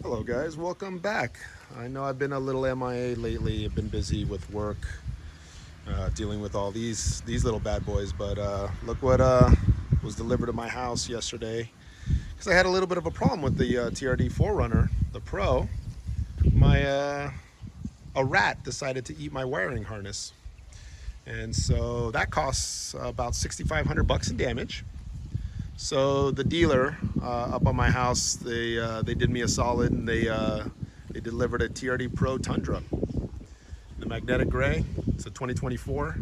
Hello guys, welcome back. I know I've been a little MIA lately. I've been busy with work, dealing with all these little bad boys, but look what was delivered to my house yesterday. Because I had a little bit of a problem with the TRD 4Runner, the Pro. A rat decided to eat my wiring harness, and so that costs about 6,500 bucks in damage. So the dealer up on my house, they did me a solid, and they delivered a TRD Pro Tundra, the magnetic gray. It's a 2024.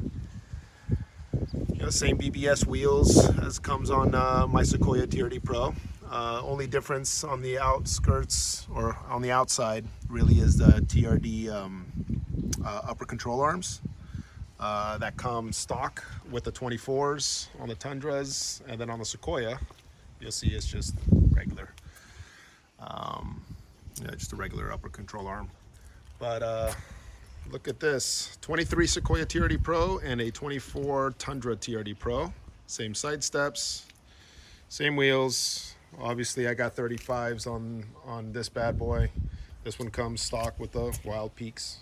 Same BBS wheels as comes on my Sequoia TRD Pro. Only difference on the outskirts or on the outside really is the TRD upper control arms. That come stock with the 24s on the Tundras, and then on the Sequoia you'll see it's just regular, just a regular upper control arm. But look at this 23 Sequoia TRD Pro and a 24 Tundra TRD Pro. Same side steps, same wheels. Obviously I got 35s on this bad boy. This one comes stock with the Wild Peaks.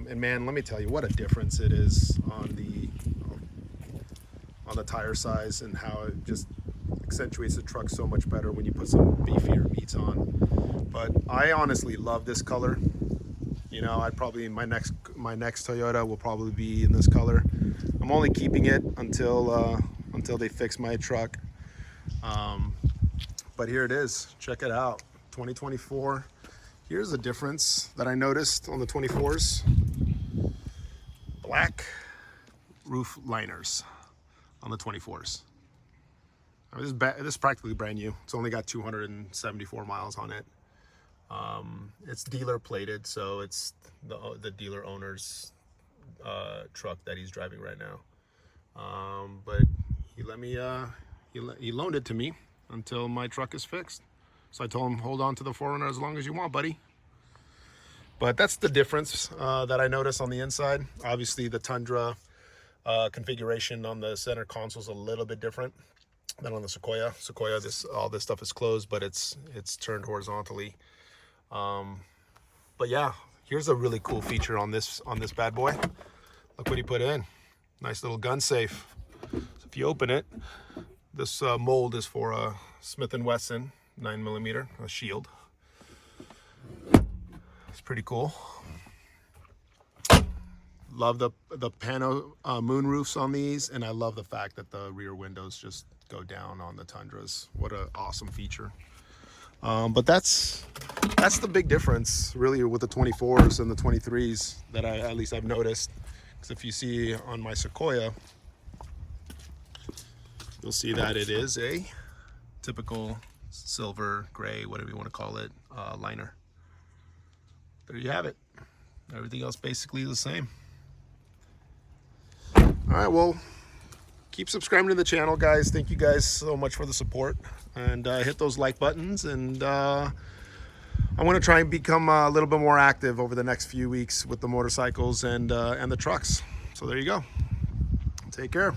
And man, let me tell you what a difference it is on the tire size, and how it just accentuates the truck so much better when you put some beefier meats on. But I honestly love this color. I'd probably, my next Toyota will probably be in this color. I'm only keeping it until they fix my truck. But here it is. Check it out. 2024. Here's a difference that I noticed on the 24s. Black roof liners on the 24s. I mean, this is practically brand new. It's only got 274 miles on it. It's dealer plated, so it's the dealer owner's truck that he's driving right now. But he let me, he loaned it to me until my truck is fixed. So I told him, hold on to the 4Runner as long as you want, buddy. But that's the difference that I noticed on the inside. Obviously, the Tundra configuration on the center console is a little bit different than on the Sequoia. Sequoia, all this stuff is closed, but it's turned horizontally. But yeah, here's a really cool feature on this bad boy. Look what he put in. Nice little gun safe. So if you open it, this mold is for a Smith & Wesson 9mm, a shield. It's pretty cool. Love the pano moon roofs on these, and I love the fact that the rear windows just go down on the Tundras. What an awesome feature. But that's the big difference really with the 24s and the 23s that at least I've noticed. Because if you see on my Sequoia, you'll see that it is a typical silver, gray, whatever you want to call it, liner. There you have it. Everything else basically the same. All right, well, keep subscribing to the channel, guys. Thank you guys so much for the support, and hit those like buttons. And I want to try and become a little bit more active over the next few weeks with the motorcycles and the trucks. So there you go. Take care.